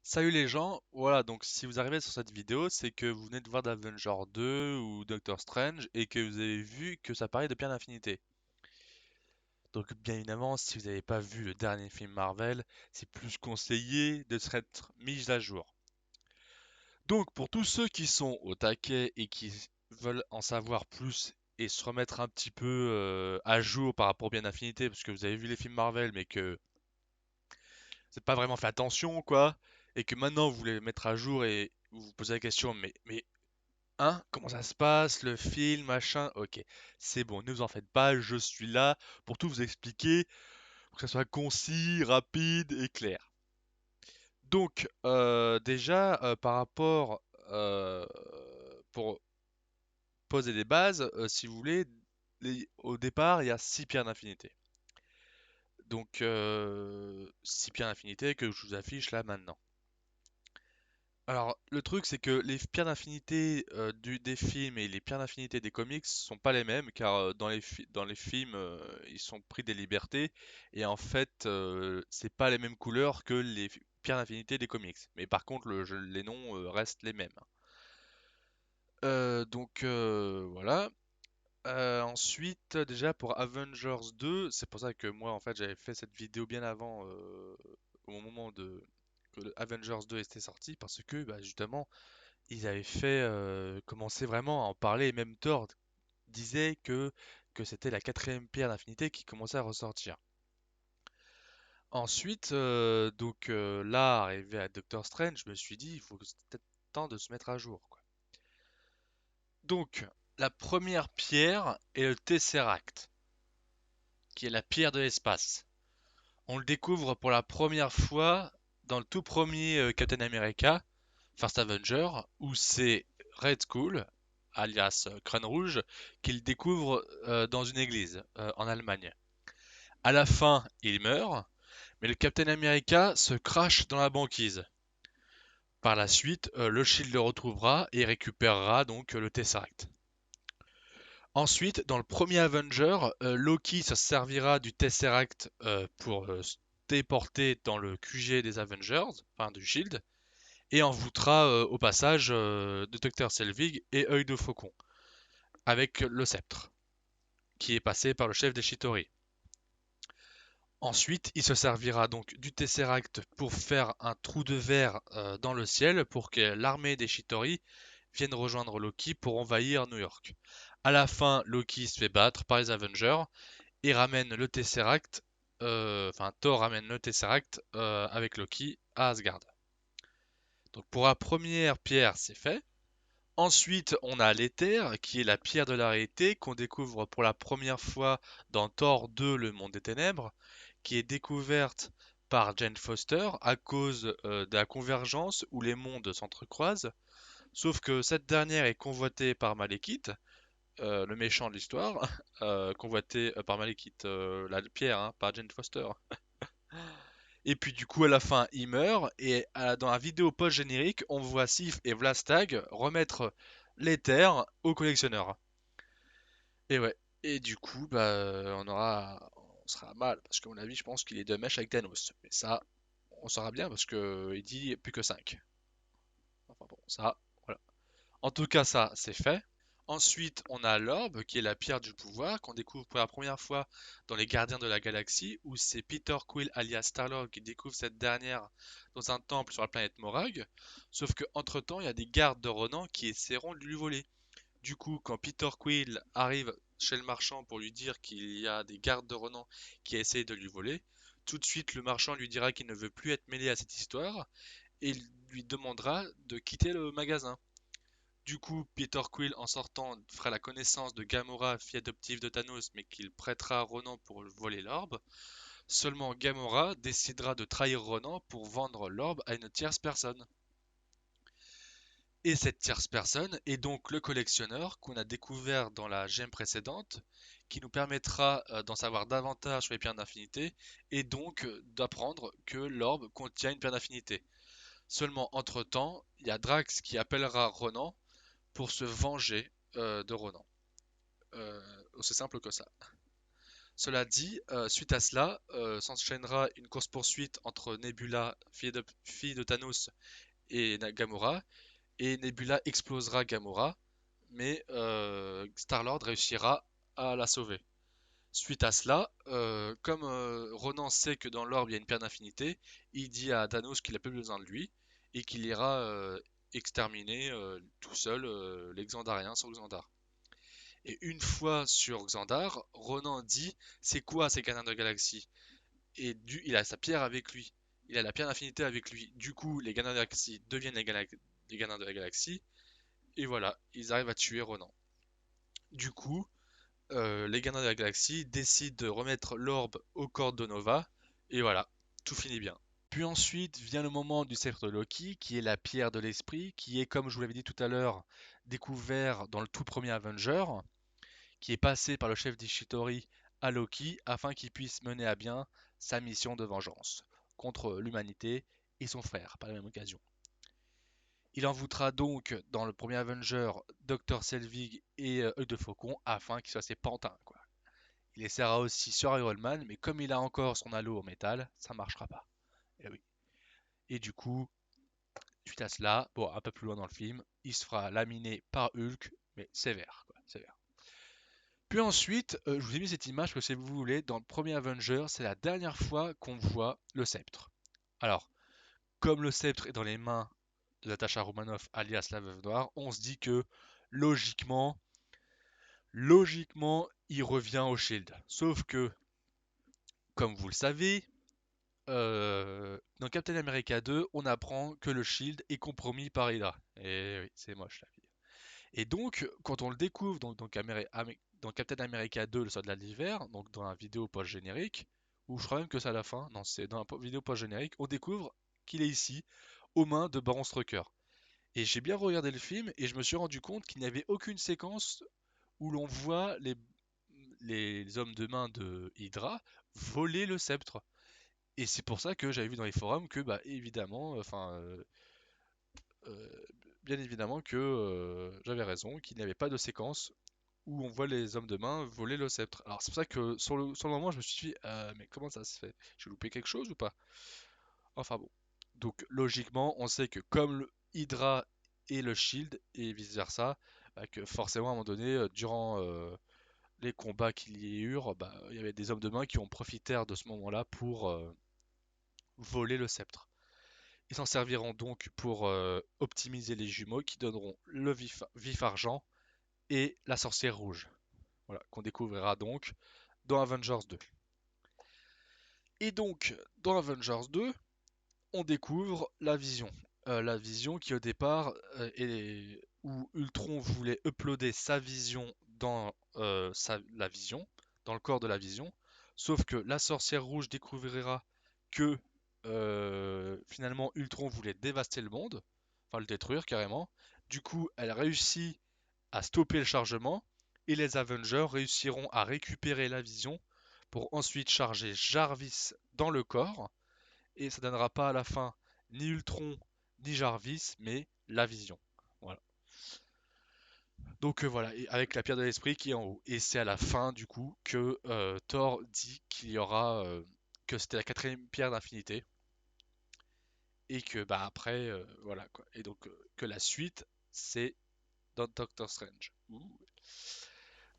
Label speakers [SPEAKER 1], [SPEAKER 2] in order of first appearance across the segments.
[SPEAKER 1] Salut les gens, voilà, donc si vous arrivez sur cette vidéo, c'est que vous venez de voir d'Avenger 2 ou Doctor Strange et que vous avez vu que ça parlait de Pierre d'Infinité. Donc bien évidemment, si vous n'avez pas vu le dernier film Marvel, c'est plus conseillé de se être mis à jour. Donc pour tous ceux qui sont au taquet et qui veulent en savoir plus et se remettre un petit peu à jour par rapport au Bien d'Infinité, parce que vous avez vu les films Marvel mais que c'est pas vraiment fait attention quoi, et que maintenant vous voulez mettre à jour et vous vous posez la question mais hein, comment ça se passe, le film, machin, ok, c'est bon, ne vous en faites pas, je suis là pour tout vous expliquer, pour que ça soit concis, rapide et clair. Donc déjà par rapport pour poser des bases, si vous voulez, au départ il y a 6 pierres d'infinité. Donc 6 pierres d'infinité que je vous affiche là maintenant. Alors, le truc, c'est que les pierres d'infinité des films et les pierres d'infinité des comics sont pas les mêmes, car dans les films, ils sont pris des libertés, et en fait, c'est pas les mêmes couleurs que les pierres d'infinité des comics. Mais par contre, les noms restent les mêmes. Voilà. Ensuite, déjà pour Avengers 2, c'est pour ça que moi, en fait, j'avais fait cette vidéo bien avant, au moment que le Avengers 2 était sorti, parce que, bah, justement, ils avaient fait commencer vraiment à en parler, et même Thor disait que c'était la quatrième pierre d'infinité qui commençait à ressortir. Ensuite, là, arrivé à Doctor Strange, je me suis dit, il faut que c'est peut-être temps de se mettre à jour, quoi. Donc, la première pierre est le Tesseract, qui est la pierre de l'espace. On le découvre pour la première fois dans le tout premier Captain America, First Avenger, où c'est Red Skull, alias Crâne Rouge, qu'il découvre dans une église en Allemagne. À la fin, il meurt, mais le Captain America se crache dans la banquise. Par la suite, le Shield le retrouvera et récupérera donc le Tesseract. Ensuite, dans le premier Avenger, Loki se servira du Tesseract pour se téléporter dans le QG des Avengers, enfin du Shield, et envoûtera au passage de Dr. Selvig et Œil de Faucon, avec le sceptre, qui est passé par le chef des Chitauri. Ensuite, il se servira donc du Tesseract pour faire un trou de verre dans le ciel pour que l'armée des Chitauri vienne rejoindre Loki pour envahir New York. À la fin, Loki se fait battre par les Avengers et ramène le Tesseract, enfin Thor ramène le Tesseract avec Loki à Asgard. Donc pour la première pierre, c'est fait. Ensuite, on a l'éther, qui est la pierre de la réalité qu'on découvre pour la première fois dans Thor 2, le monde des ténèbres, qui est découverte par Jane Foster à cause de la convergence où les mondes s'entrecroisent. Sauf que cette dernière est convoitée par Malekith, le méchant de l'histoire, convoité par Malekith, la pierre, hein, par Jane Foster. Et puis du coup à la fin il meurt et dans la vidéo post-générique on voit Sif et Vlastag remettre l'éther au collectionneur. Et ouais. Et du coup on sera mal parce qu'à mon avis je pense qu'il est de mèche avec Thanos. Mais ça on saura bien parce que il dit plus que 5. Enfin bon ça voilà. En tout cas ça c'est fait. Ensuite, on a l'orbe, qui est la pierre du pouvoir, qu'on découvre pour la première fois dans Les Gardiens de la Galaxie, où c'est Peter Quill alias Star-Lord qui découvre cette dernière dans un temple sur la planète Morag. Sauf que entre-temps, il y a des gardes de Ronan qui essaieront de lui voler. Du coup, quand Peter Quill arrive chez le marchand pour lui dire qu'il y a des gardes de Ronan qui essayent de lui voler, tout de suite le marchand lui dira qu'il ne veut plus être mêlé à cette histoire et il lui demandera de quitter le magasin. Du coup, Peter Quill, en sortant, fera la connaissance de Gamora, fille adoptive de Thanos, mais qu'il prêtera à Ronan pour voler l'orbe. Seulement Gamora décidera de trahir Ronan pour vendre l'orbe à une tierce personne. Et cette tierce personne est donc le collectionneur qu'on a découvert dans la gemme précédente, qui nous permettra d'en savoir davantage sur les pierres d'infinité, et donc d'apprendre que l'orbe contient une pierre d'infinité. Seulement entre-temps, il y a Drax qui appellera Ronan pour se venger de Ronan. Aussi simple que ça. Cela dit, suite à cela, s'enchaînera une course-poursuite entre Nebula, fille de Thanos, et Gamora, et Nebula explosera Gamora, mais Star-Lord réussira à la sauver. Suite à cela, comme Ronan sait que dans l'orbe il y a une pierre d'infinité, il dit à Thanos qu'il a plus besoin de lui et qu'il ira exterminer tout seul les Xandariens sur Xandar. Et une fois sur Xandar, Ronan dit c'est quoi ces canards de galaxie? Et il a sa pierre avec lui. Il a la pierre d'infinité avec lui. Du coup, les Gardiens de la Galaxie deviennent les Gardiens de la Galaxie. Et voilà, ils arrivent à tuer Ronan. Du coup, les Gardiens de la Galaxie décident de remettre l'orbe au corps de Nova. Et voilà, tout finit bien. Puis ensuite vient le moment du sceptre de Loki, qui est la pierre de l'esprit, qui est, comme je vous l'avais dit tout à l'heure, découvert dans le tout premier Avenger, qui est passé par le chef d'Ishitori à Loki afin qu'il puisse mener à bien sa mission de vengeance contre l'humanité et son frère par la même occasion. Il envoûtera donc dans le premier Avenger Dr. Selvig et Œil de Faucon afin qu'ils soient ses pantins, quoi. Il essaiera aussi sur Iron Man, mais comme il a encore son halo en métal, ça marchera pas. Et oui. Et du coup, suite à cela, bon, un peu plus loin dans le film, il se fera laminer par Hulk, mais sévère, quoi, sévère. Puis ensuite, je vous ai mis cette image parce que si vous voulez, dans le premier Avenger, c'est la dernière fois qu'on voit le sceptre. Alors, comme le sceptre est dans les mains de Natasha Romanoff, alias la Veuve Noire, on se dit que logiquement, il revient au Shield. Sauf que, comme vous le savez, dans Captain America 2, on apprend que le Shield est compromis par Hydra. Et oui, c'est moche la vie. Et donc, quand on le découvre dans Captain America 2, le soldat de l'hiver, donc dans la vidéo post-générique, ou je crois même que c'est à la fin, non, c'est dans la vidéo post-générique, on découvre qu'il est ici, aux mains de Baron Strucker. Et j'ai bien regardé le film et je me suis rendu compte qu'il n'y avait aucune séquence où l'on voit les hommes de main de Hydra voler le sceptre. Et c'est pour ça que j'avais vu dans les forums que, bah, évidemment, euh, bien évidemment que j'avais raison, qu'il n'y avait pas de séquence où on voit les hommes de main voler le sceptre. Alors c'est pour ça que sur le moment je me suis dit, mais comment ça se fait? J'ai loupé quelque chose ou pas? Enfin bon. Donc logiquement, on sait que comme le Hydra et le Shield et vice versa, bah, que forcément à un moment donné, durant les combats qu'il y eurent, bah, il y avait des hommes de main qui ont profité de ce moment-là pour voler le sceptre. Ils s'en serviront donc pour optimiser les jumeaux qui donneront le vif argent et la sorcière rouge. Voilà, qu'on découvrira donc dans Avengers 2. Et donc, dans Avengers 2, on découvre la vision. La vision qui au départ où Ultron voulait uploader sa vision dans la vision, dans le corps de la vision. Sauf que la sorcière rouge découvrira que finalement Ultron voulait dévaster le monde, enfin le détruire carrément. Du coup, elle réussit à stopper le chargement et les Avengers réussiront à récupérer la vision pour ensuite charger Jarvis dans le corps et ça donnera pas à la fin ni Ultron ni Jarvis, mais la vision. Voilà. Donc voilà, et avec la pierre de l'esprit qui est en haut. Et c'est à la fin du coup que Thor dit qu'il y aura que c'était la quatrième pierre d'infinité et que bah après voilà quoi. Et donc que la suite c'est dans Doctor Strange. Ouh.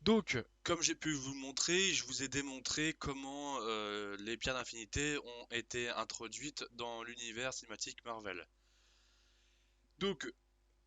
[SPEAKER 1] Donc, comme j'ai pu vous le montrer, je vous ai démontré comment les pierres d'infinité ont été introduites dans l'univers cinématique Marvel. Donc,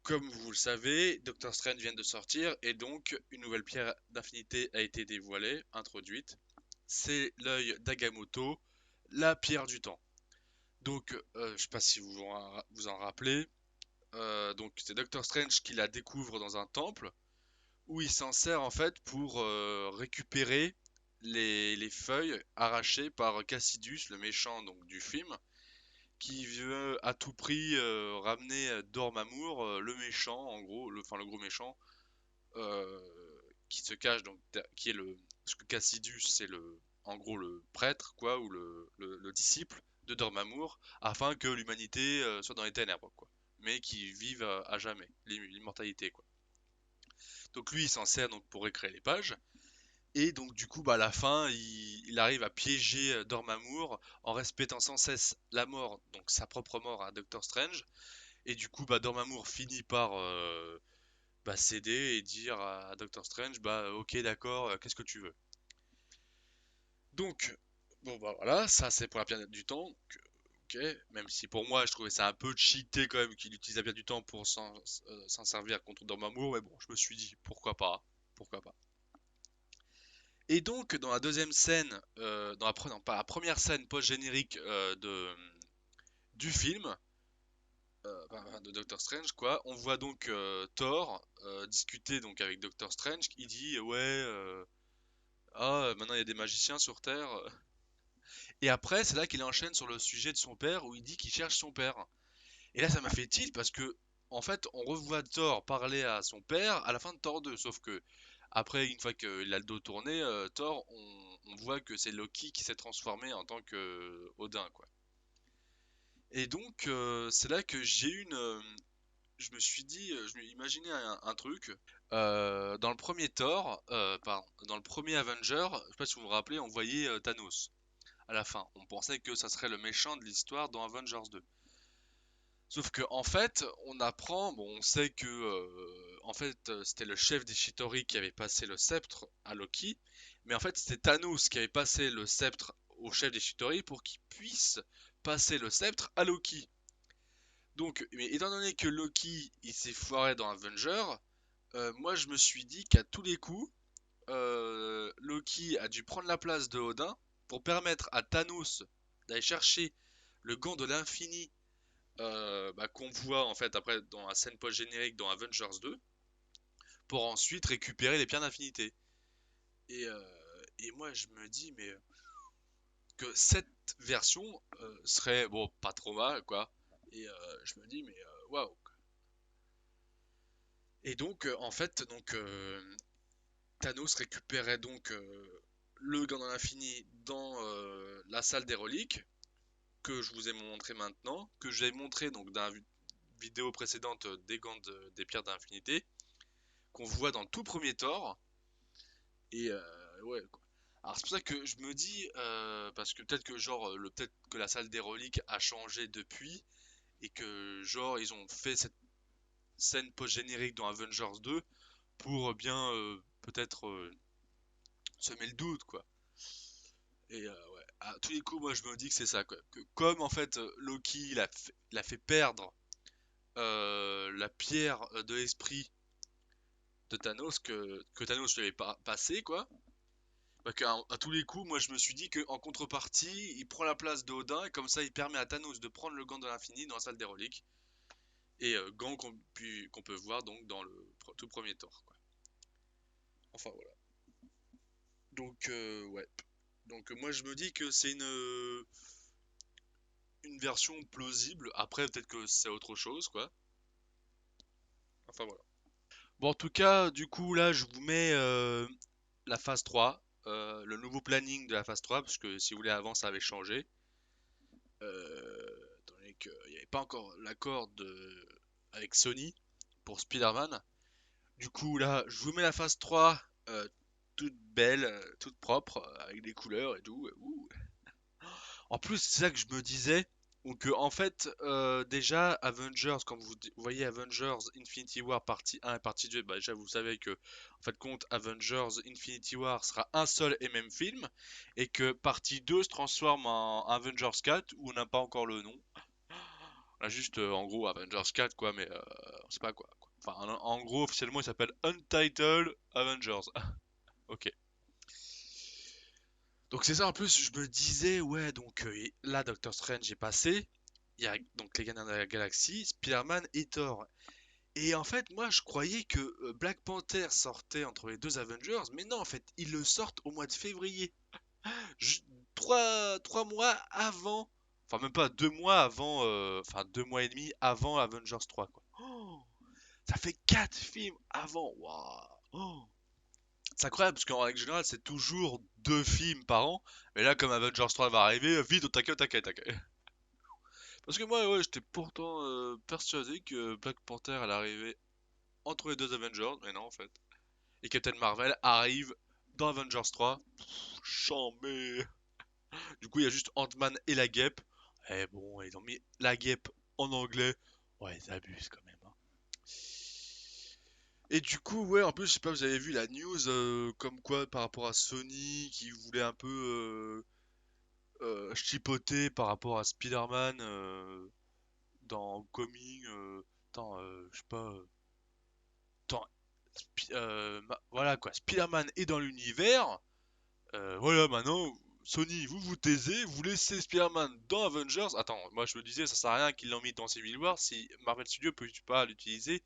[SPEAKER 1] comme vous le savez, Doctor Strange vient de sortir et donc une nouvelle pierre d'infinité a été dévoilée, introduite. C'est l'œil d'Agamotto, la pierre du temps. Donc, je ne sais pas si vous en rappelez. Donc, c'est Doctor Strange qui la découvre dans un temple où il s'en sert en fait pour récupérer les feuilles arrachées par Cassidius, le méchant donc du film, qui veut à tout prix ramener Dormammu, le méchant en gros, enfin le gros méchant, euh, qui se cache donc, qui est le, parce que Cassidius c'est le, en gros le prêtre quoi, ou le disciple de Dormammu, afin que l'humanité soit dans les ténèbres quoi, mais qui vive à jamais, l'immortalité quoi. Donc lui il s'en sert donc pour écrire les pages. Et donc du coup, bah, à la fin, il arrive à piéger Dormammu en respectant sans cesse la mort, donc sa propre mort à Doctor Strange. Et du coup, bah, Dormammu finit par bah, céder et dire à Doctor Strange, bah ok d'accord, qu'est-ce que tu veux? Donc, bon bah voilà, ça c'est pour la planète du temps. Donc, ok, même si pour moi je trouvais ça un peu cheaté quand même qu'il utilise la planète du temps pour s'en servir contre Dormammu, mais bon, je me suis dit pourquoi pas, pourquoi pas. Et donc dans la deuxième scène, non, pas la première scène post-générique du film, enfin, de Doctor Strange quoi, on voit donc Thor discuter donc avec Doctor Strange. Il dit ouais, maintenant il y a des magiciens sur Terre. Et après c'est là qu'il enchaîne sur le sujet de son père où il dit qu'il cherche son père. Et là ça m'a fait tilt parce que en fait on revoit Thor parler à son père à la fin de Thor 2, sauf que après une fois qu'il a le dos tourné, Thor on voit que c'est Loki qui s'est transformé en tant que Odin quoi. Et donc c'est là que j'ai une je me suis dit, je me imaginé un truc. Dans le premier Thor, pardon, dans le premier Avenger, je sais pas si vous vous rappelez, on voyait Thanos à la fin. On pensait que ça serait le méchant de l'histoire dans Avengers 2. Sauf que en fait, on apprend, bon, on sait que en fait, c'était le chef des Shitori qui avait passé le sceptre à Loki, mais en fait, c'était Thanos qui avait passé le sceptre au chef des Shitori pour qu'il puisse passer le sceptre à Loki. Donc, mais étant donné que Loki il s'est foiré dans Avenger, moi je me suis dit qu'à tous les coups, Loki a dû prendre la place de Odin pour permettre à Thanos d'aller chercher le gant de l'infini bah, qu'on voit en fait après dans la scène post-générique dans Avengers 2 pour ensuite récupérer les pierres d'infinité. Et moi je me dis mais que cette version serait bon pas trop mal quoi. Et je me dis mais waouh. Et donc en fait donc Thanos récupérait donc le gant de l'infini dans la salle des reliques que je vous ai montré maintenant, que j'ai montré donc dans la vidéo précédente des gants des pierres d'infinité, qu'on voit dans le tout premier Thor. Et ouais, quoi. Alors c'est pour ça que je me dis, parce que peut-être que genre, peut-être que la salle des reliques a changé depuis, et que genre ils ont fait cette scène post-générique dans Avengers 2 pour bien peut-être semer le doute quoi. Et ouais, à tous les coups, moi je me dis que c'est ça quoi. Que comme en fait Loki il a fait perdre la pierre de l'esprit de Thanos que Thanos lui avait pas passé quoi. Bah, à tous les coups, moi je me suis dit qu'en contrepartie, il prend la place d'Odin et comme ça il permet à Thanos de prendre le gant de l'infini dans la salle des reliques. Et gant qu'on peut voir donc dans le tout premier Thor quoi. Enfin voilà. Donc ouais. Donc moi je me dis que c'est une version plausible. Après peut-être que c'est autre chose quoi. Enfin voilà. Bon en tout cas du coup là je vous mets la phase 3, le nouveau planning de la phase 3, parce que si vous voulez avant ça avait changé. Étant donné qu'il n'y avait pas encore l'accord avec Sony pour Spider-Man. Du coup là je vous mets la phase 3 toute belle, toute propre, avec des couleurs et tout. Ouh. En plus c'est ça que je me disais. Donc en fait déjà Avengers, quand vous voyez Avengers Infinity War partie 1 et partie 2, bah, déjà vous savez que en fait compte Avengers Infinity War sera un seul et même film et que partie 2 se transforme en Avengers 4 où on n'a pas encore le nom. On a juste en gros Avengers 4 quoi mais on sait pas quoi. Enfin en gros officiellement il s'appelle Untitled Avengers. Ok. Donc c'est ça en plus je me disais ouais donc là Doctor Strange est passé. Il y a donc les Gardiens de la Galaxie, Spider-Man et Thor. Et en fait, moi, je croyais que Black Panther sortait entre les deux Avengers, mais non, en fait, ils le sortent au mois de février. Ju- trois mois avant, enfin même pas 2 mois avant, enfin 2 mois et demi avant Avengers 3, quoi. Oh, ça fait 4 films avant, waouh. Oh, c'est incroyable parce qu'en règle générale, c'est toujours 2 films par an. Mais là, comme Avengers 3 va arriver, vite, au taquet. Parce que moi, ouais, j'étais pourtant persuadé que Black Panther allait arriver entre les deux Avengers, mais non en fait. Et Captain Marvel arrive dans Avengers 3. Chambé. Du coup, il y a juste Ant-Man et la guêpe. Eh bon, ils ont mis la guêpe en anglais. Ouais, ils abusent quand même, hein. Et du coup, ouais, en plus, je sais pas, vous avez vu la news comme quoi par rapport à Sony qui voulait un peu chipoter par rapport à Spider-Man dans Coming. Attends, je sais pas. Attends, voilà quoi, Spider-Man est dans l'univers. Voilà, maintenant, Sony, vous vous taisez, vous laissez Spider-Man dans Avengers. Attends, moi je me disais, ça sert à rien qu'ils l'ont mis dans Civil War si Marvel Studios peut pas l'utiliser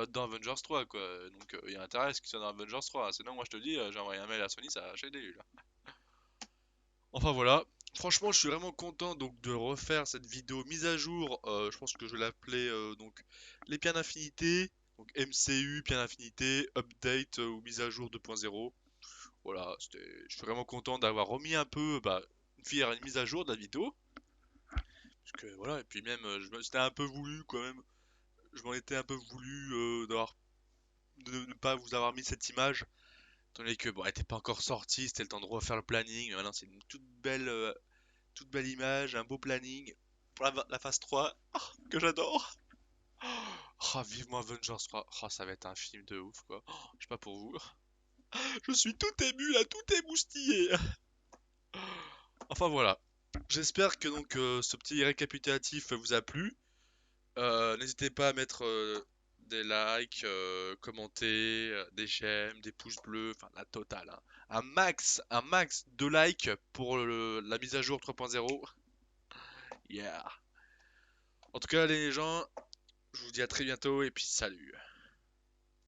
[SPEAKER 1] dans Avengers 3, quoi. Donc il y a intérêt à ce qu'il soit dans Avengers 3. Sinon, moi je te dis, j'ai envoyé un mail à Sony, ça a acheté là. Enfin voilà. Franchement, je suis vraiment content donc de refaire cette vidéo mise à jour. Je pense que je vais l'appeler donc les pierres d'infinité. Donc MCU, pierres d'infinité, update ou mise à jour 2.0. Voilà, je suis vraiment content d'avoir remis un peu, bah, faire une mise à jour de la vidéo. Parce que voilà, et puis même, c'était un peu voulu quand même. Je m'en étais un peu voulu de ne pas vous avoir mis cette image. Étant donné que bon, elle était pas encore sortie, c'était le temps de refaire le planning. Mais maintenant, c'est une toute belle image, un beau planning pour la phase 3 que j'adore. Oh, vivement Avengers 3. Oh, ça va être un film de ouf, quoi. Oh, je sais pas pour vous. Je suis tout ému là, tout émoustillé. Enfin voilà. J'espère que donc ce petit récapitulatif vous a plu. N'hésitez pas à mettre des likes, commenter, des j'aime, des pouces bleus, enfin la totale, hein. Un max de likes pour la mise à jour 3.0. Yeah. En tout cas, les gens, je vous dis à très bientôt et puis salut.